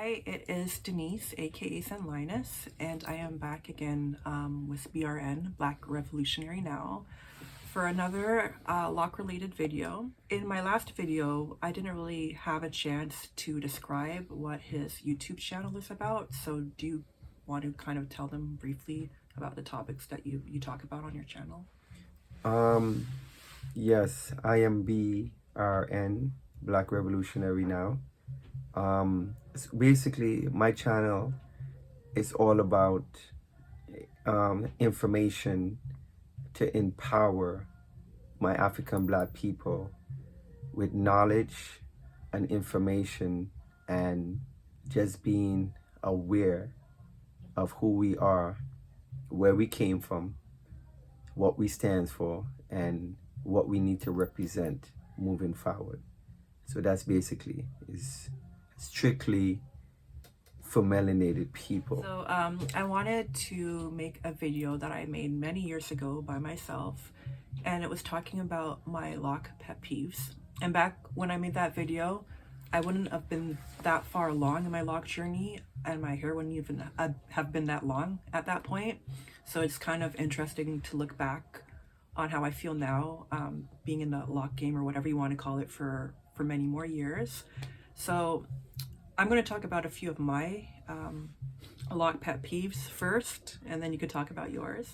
Hi, it is Denise, a.k.a. Linus, and I am back again with B.R.N, Black Revolutionary Now, for another lock-related video. In my last video, I didn't really have a chance to describe what his YouTube channel is about, so do you want to kind of tell them briefly about the topics that you talk about on your channel? Yes, I am B.R.N, Black Revolutionary Now. Basically, my channel is all about information to empower my African Black people with knowledge and information, and just being aware of who we are, where we came from, what we stand for, and what we need to represent moving forward. So that's basically is strictly for melanated people. So I wanted to make a video that I made many years ago by myself, and it was talking about my loc pet peeves. And back when I made that video, I wouldn't have been that far along in my loc journey, and my hair wouldn't even have been that long at that point. So it's kind of interesting to look back on how I feel now, being in the loc game, or whatever you want to call it, for many more years. So I'm going to talk about a few of my loc pet peeves first, and then you could talk about yours.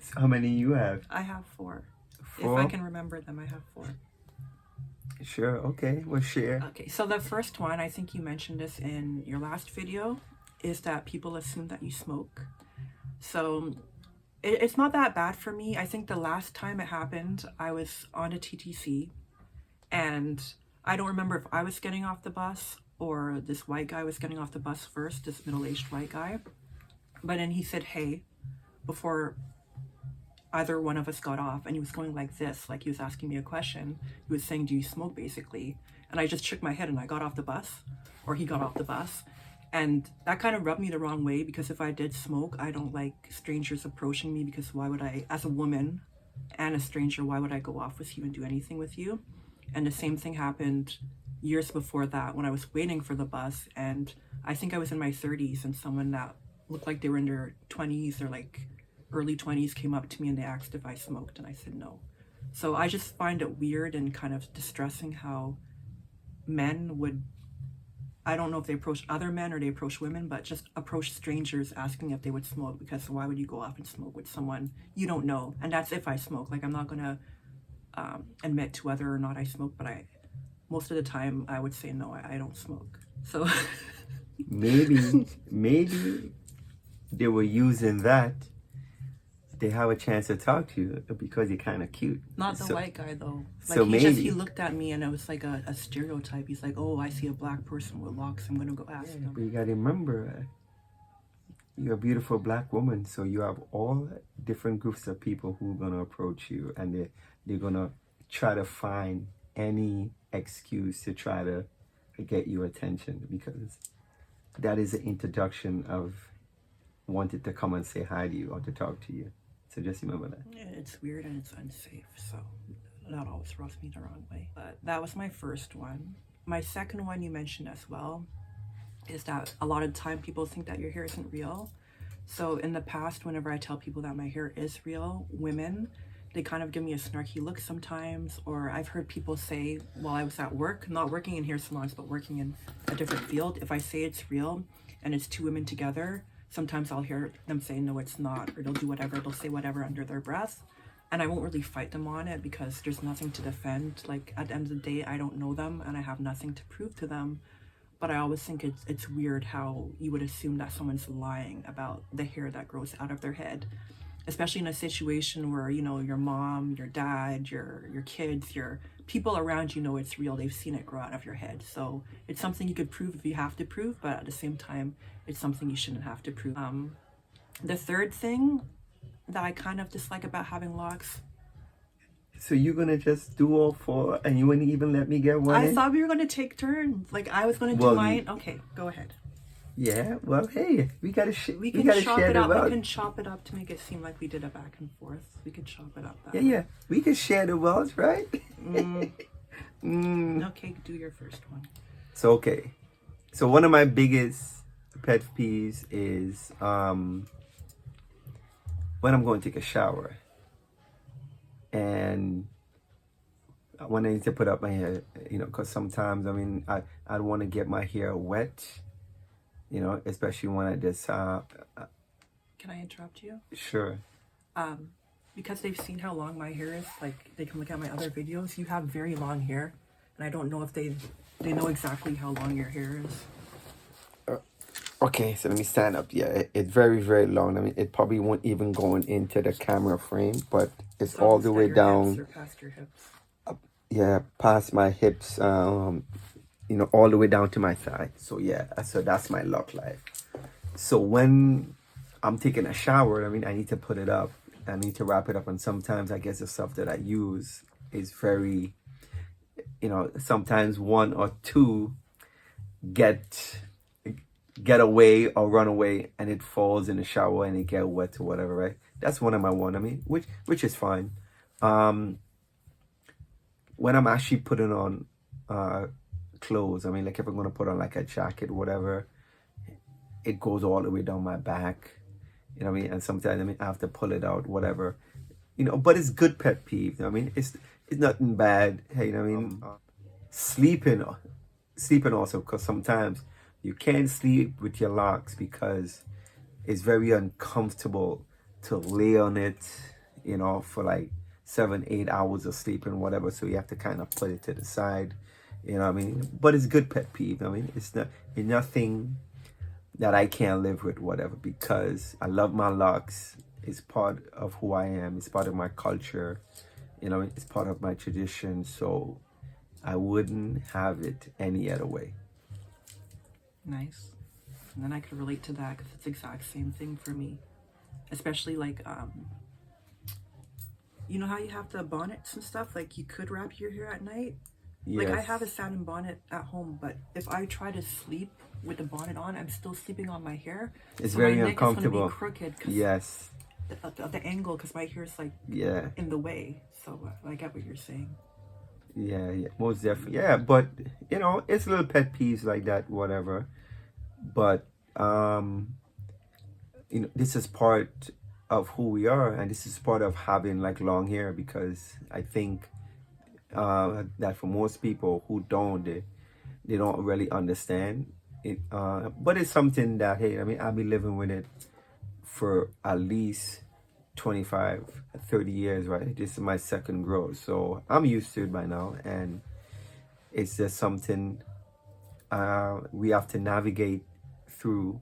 So how many you have? I have four. Four? If I can remember them, I have four. Sure, okay, we'll share. Okay, so the first one, I think you mentioned this in your last video, is that people assume that you smoke. So it's not that bad for me. I think the last time it happened, I was on a TTC, and I don't remember if I was getting off the bus or this white guy was getting off the bus first, this middle-aged white guy. But then he said, hey, before either one of us got off, and he was going like this, like he was asking me a question. He was saying, do you smoke, basically? And I just shook my head and I got off the bus, or he got off the bus. And that kind of rubbed me the wrong way, because if I did smoke, I don't like strangers approaching me, because why would I, as a woman and a stranger, why would I go off with you and do anything with you? And the same thing happened years before that, when I was waiting for the bus, and I think I was in my 30s, and someone that looked like they were in their 20s or like early 20s came up to me and they asked if I smoked, and I said no. So I just find it weird and kind of distressing how men would, I don't know if they approach other men or they approach women, but just approach strangers asking if they would smoke, because why would you go off and smoke with someone you don't know? And that's if I smoke. Like, I'm not gonna admit to whether or not I smoke, but most of the time I would say no, I don't smoke. So maybe they were using that. They have a chance to talk to you because you're kind of cute. Not the white guy, though. Like, so he looked at me and it was like a stereotype. He's like, oh, I see a black person with locks, I'm gonna go ask him. But you gotta remember, you're a beautiful black woman, so you have all different groups of people who are gonna approach you, and they're gonna try to find any excuse to try to get your attention, because that is the introduction of wanting to come and say hi to you or to talk to you. So just remember that. Yeah, it's weird and it's unsafe, so that always rubs me the wrong way. But that was my first one. My second one you mentioned as well is that a lot of the time people think that your hair isn't real. So in the past, whenever I tell people that my hair is real, women, they kind of give me a snarky look sometimes. Or I've heard people say, while I was at work, not working in hair salons, but working in a different field, if I say it's real and it's two women together, sometimes I'll hear them say, no, it's not, or they'll do whatever, they'll say whatever under their breath. And I won't really fight them on it, because there's nothing to defend. Like, at the end of the day, I don't know them and I have nothing to prove to them. But I always think it's weird how you would assume that someone's lying about the hair that grows out of their head, especially in a situation where, you know, your mom, your dad, your kids, your people around you know it's real. They've seen it grow out of your head. So it's something you could prove if you have to prove, but at the same time, it's something you shouldn't have to prove. The third thing that I kind of dislike about having locks. So you're gonna just do all four, and you wouldn't even let me get one? I thought we were gonna take turns. Like, I was gonna do mine. Okay, go ahead. Yeah, well, hey, we can chop it up. We can chop it up to make it seem like we did a back and forth. We could chop it up that way. Yeah, we can share the wealth, right? Okay, do your first one. So, okay, So one of my biggest pet peeves is when I'm going to take a shower and when I need to put up my hair, because sometimes, I want to get my hair wet, especially when I just, Can I interrupt you? sure. Because they've seen how long my hair is, like they can look at my other videos. You have very long hair, and I don't know if they know exactly how long your hair is. Okay, so let me stand up. Yeah, it's very, very long. It probably won't even go into the camera frame, but it's So all it's the at way your down. hips or past your hips. Yeah, past my hips, all the way down to my side. So yeah, so that's my lock life. So when I'm taking a shower, I need to put it up. I need to wrap it up, and sometimes I guess the stuff that I use is very, sometimes one or two get away or run away, and it falls in the shower and it get wet or whatever, right? That's one of my one. Which is fine. When I'm actually putting on clothes, like if I'm gonna put on like a jacket, whatever, it goes all the way down my back. And sometimes I have to pull it out, whatever. But it's good pet peeve. It's nothing bad. Hey, sleeping also, because sometimes you can't sleep with your locks because it's very uncomfortable to lay on it, for like 7-8 hours of sleeping, whatever. So you have to kind of put it to the side, But it's good pet peeve. It's nothing that I can't live with, whatever, because I love my locks. It's part of who I am. It's part of my culture. It's part of my tradition. So I wouldn't have it any other way. Nice. And then I could relate to that because it's the exact same thing for me. Especially like, you know how you have the bonnets and stuff? Like you could wrap your hair at night. Yes. Like I have a satin bonnet at home, but if I try to sleep with the bonnet on, I'm still sleeping on my hair. It's so very my neck uncomfortable. is going to be crooked. Cause yes. The angle, because my hair is like in the way. So I get what you're saying. Yeah, most definitely. Yeah, but it's little pet peeves like that, whatever. But this is part of who we are, and this is part of having like long hair, because I think that for most people who don't, they don't really understand it. But it's something that, hey, I'll be living with it for at least 25, 30 years, right? This is my second growth, so I'm used to it by now, and it's just something we have to navigate through,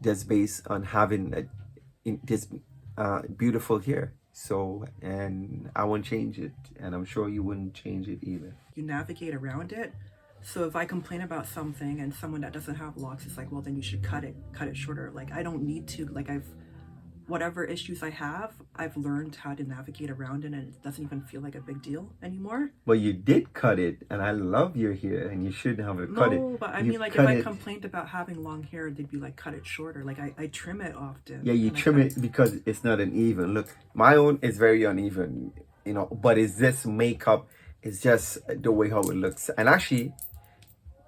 just based on having this beautiful hair. So, and I won't change it, and I'm sure you wouldn't change it either. You navigate around it. So if I complain about something and someone that doesn't have locks is like, well, then you should cut it shorter. Like I don't need to. Like whatever issues I have, I've learned how to navigate around it, and it doesn't even feel like a big deal anymore. Well, you did cut it, and I love your hair, and you should have cut it. No, but I mean, like, if I complained about having long hair, they'd be like, cut it shorter. Like, I trim it often. Yeah, you trim it because it's not uneven. Look, my own is very uneven, but it's this makeup. It's just the way how it looks. And actually,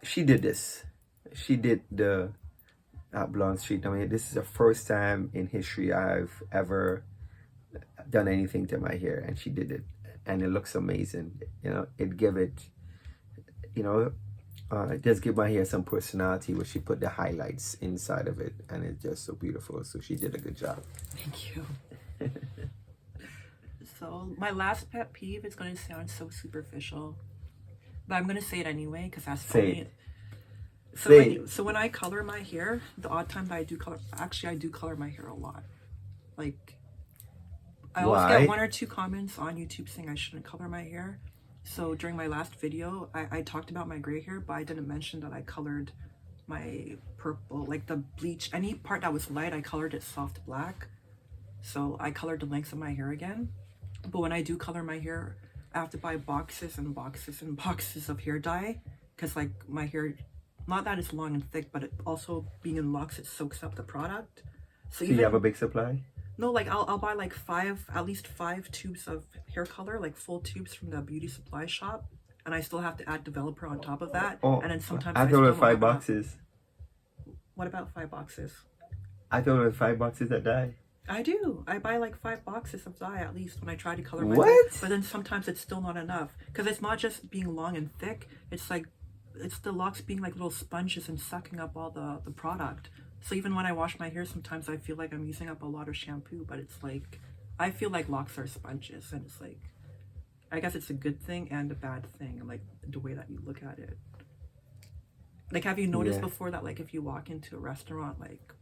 she did this. She did the Blonde Street. This is the first time in history I've ever done anything to my hair, and she did it, and it looks amazing. It give it, it does give my hair some personality, where she put the highlights inside of it, and it's just so beautiful. So she did a good job. Thank you. So my last pet peeve is going to sound so superficial, but I'm going to say it anyway because that's funny. So when I color my hair, the odd time that I do color, actually I do color my hair a lot. Like I always get 1 or 2 comments on YouTube saying I shouldn't color my hair. So during my last video, I talked about my gray hair, but I didn't mention that I colored my purple, like the bleach, any part that was light, I colored it soft black. So I colored the lengths of my hair again. But when I do color my hair, I have to buy boxes and boxes and boxes of hair dye, because like my hair, not that it's long and thick, but it also being in locks, it soaks up the product. So you have a big supply? No, like I'll buy like at least 5 tubes of hair color, like full tubes from the beauty supply shop. and I still have to add developer on top of that. Oh, And then sometimes I I thought still it don't was 5 have enough. boxes. What about 5 boxes? I thought it was 5 boxes a day. I do. I buy like 5 boxes of dye at least when I try to color my hair. What? But then sometimes it's still not enough because it's not just being long and thick. It's like it's the locks being like little sponges and sucking up all the product. So even when I wash my hair, sometimes I feel like I'm using up a lot of shampoo. But it's like I feel like locks are sponges, and it's like I guess it's a good thing and a bad thing, like the way that you look at it. Like, have you noticed Yeah. before that like if you walk into a restaurant like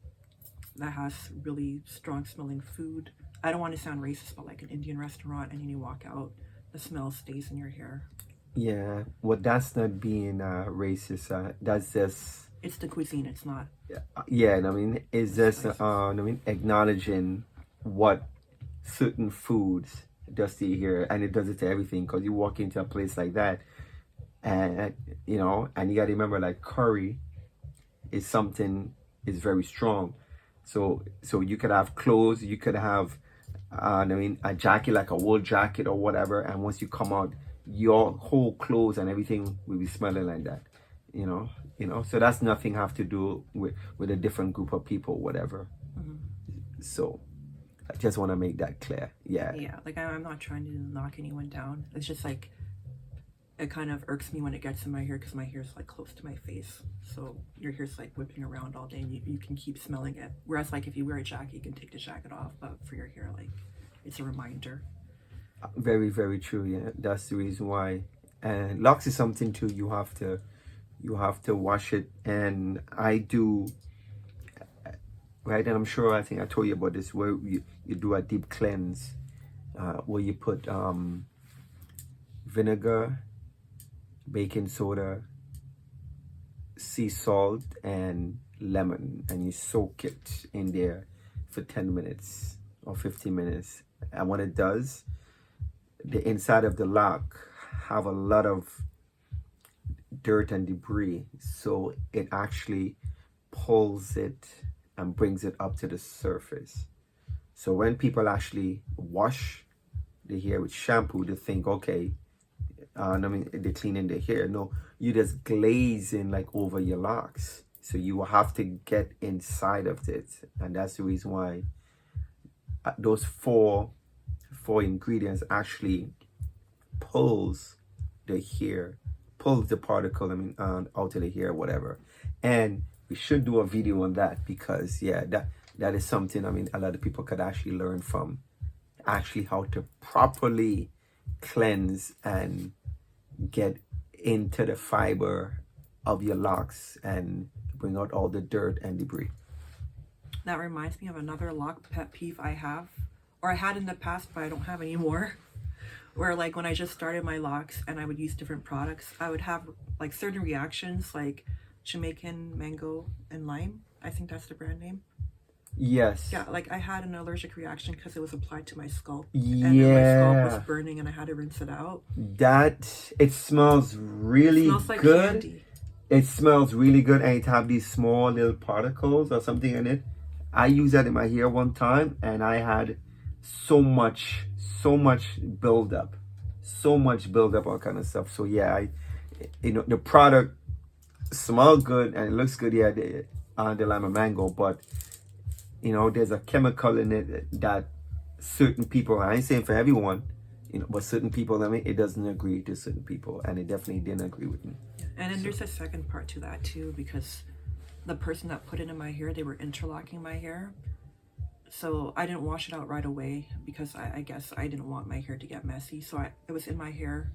that has really strong smelling food, I don't want to sound racist, but like an Indian restaurant, and then you walk out, the smell stays in your hair. Yeah. Well, that's not being racist. That's just It's the cuisine. It's not. yeah. And I mean, it's just Spices. I mean, acknowledging what certain foods does to your hair, and it does it to everything. Because you walk into a place like that, and you know, and you got to remember, like curry is something is very strong. So you could have clothes, you could have I mean a jacket like a wool jacket or whatever, and once you come out, your whole clothes and everything will be smelling like that. So that's nothing have to do with a different group of people, whatever. So I just want to make that clear. Yeah. Yeah, like I'm not trying to knock anyone down. It's just like it kind of irks me when it gets in my hair because my hair's like close to my face. So your hair's like whipping around all day and you can keep smelling it. Whereas like if you wear a jacket, you can take the jacket off. But for your hair, like it's a reminder. Very, very true. Yeah, that's the reason why. And locks is something too. You have to wash it, and I do. Right, and I'm sure I think I told you about this. Where you do a deep cleanse, where you put vinegar, baking soda, sea salt, and lemon, and you soak it in there for 10 minutes or 15 minutes. And when it does, the inside of the lock have a lot of dirt and debris, so it actually pulls it and brings it up to the surface. So when people actually wash the hair with shampoo, they think, okay, I mean, they're cleaning the hair. No, you just glazing like over your locks. So you have to get inside of it, and that's the reason why those four ingredients actually pulls the hair, pulls the particle, I mean, out of the hair, whatever. And we should do a video on that because, yeah, that is something, I mean, a lot of people could actually learn from, actually how to properly cleanse and get into the fiber of your locks and bring out all the dirt and debris. That reminds me of another lock pet peeve I have, or I had in the past, but I don't have anymore. Where like when I just started my locks and I would use different products, I would have like certain reactions, like Jamaican mango and lime. I think that's the brand name. Yes. Yeah, like I had an allergic reaction because it was applied to my scalp. Yeah. And then my scalp was burning and I had to rinse it out. That, it smells really It smells like good. candy. It smells really good, and it have these small little particles or something in it. I used that in my hair one time, and I had so much buildup, all kind of stuff. So yeah, the product smells good and it looks good. Yeah, the lime and mango, but there's a chemical in it that certain people, I ain't saying for everyone, but certain people, I mean, it doesn't agree to certain people, and it definitely didn't agree with me. And then there's a second part to that too, because the person that put it in my hair, they were interlocking my hair. So I didn't wash it out right away because I guess I didn't want my hair to get messy. So it was in my hair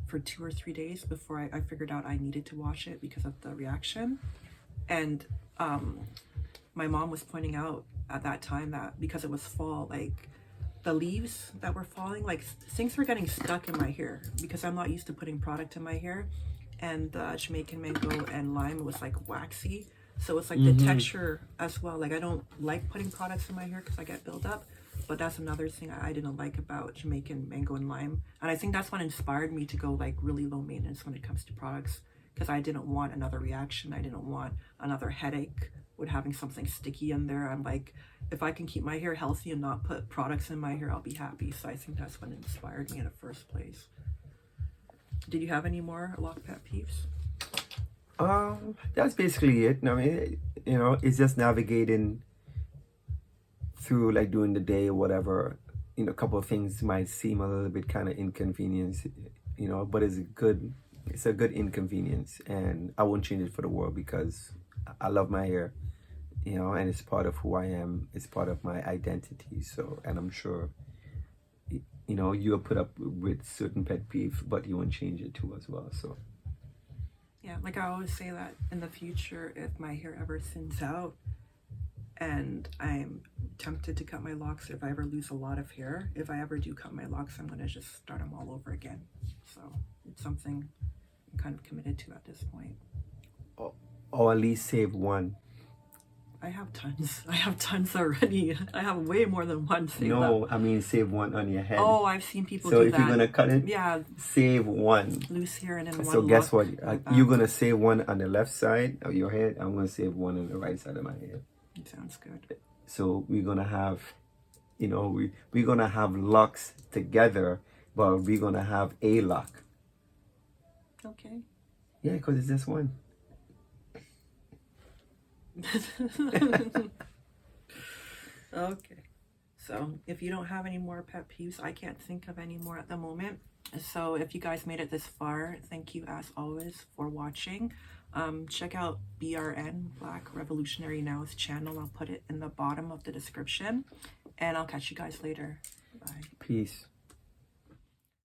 for 2 or 3 days before I figured out I needed to wash it because of the reaction. And my mom was pointing out at that time that because it was fall, like the leaves that were falling, like things were getting stuck in my hair because I'm not used to putting product in my hair. And the Jamaican mango and lime was like waxy. So it's like the texture as well. Like I don't like putting products in my hair because I get buildup. But that's another thing I didn't like about Jamaican mango and lime. And I think that's what inspired me to go like really low maintenance when it comes to products. Because I didn't want another reaction. I didn't want another headache with having something sticky in there. I'm like, if I can keep my hair healthy and not put products in my hair, I'll be happy. So I think that's what inspired me in the first place. did you have any more loc pet peeves? That's basically it. I mean, you know, it's just navigating through like during the day or whatever. You know, a couple of things might seem a little bit kind of inconvenience, you know, but it's a good inconvenience, and I won't change it for the world because I love my hair, you know, and it's part of who I am. It's part of my identity. So, and I'm sure, you know, you'll put up with certain pet peeves, but you won't change it too as well. So. Yeah, like I always say that in the future, if my hair ever thins out and I'm tempted to cut my locks, if I ever lose a lot of hair, if I ever do cut my locks, I'm going to just start them all over again. So it's something I'm kind of committed to at this point. Or at least save one. I have tons. I have tons already. I have way more than one saved No, up. I mean save one on your head. Oh, I've seen people so do if that. you're gonna cut it, yeah, save one. loose hair and then one. So guess what? back. You're gonna save one on the left side of your head. I'm gonna save one on the right side of my head. It sounds good. So we're gonna have, you know, we're gonna have locks together, but we're gonna have a lock. Okay. Yeah, because it's just one. Okay. So if you don't have any more pet peeves, I can't think of any more at the moment. So if you guys made it this far, thank you as always for watching. Check out B.R.N, Black Revolutionary Now's channel. I'll put it in the bottom of the description, and I'll catch you guys later. Bye. Peace.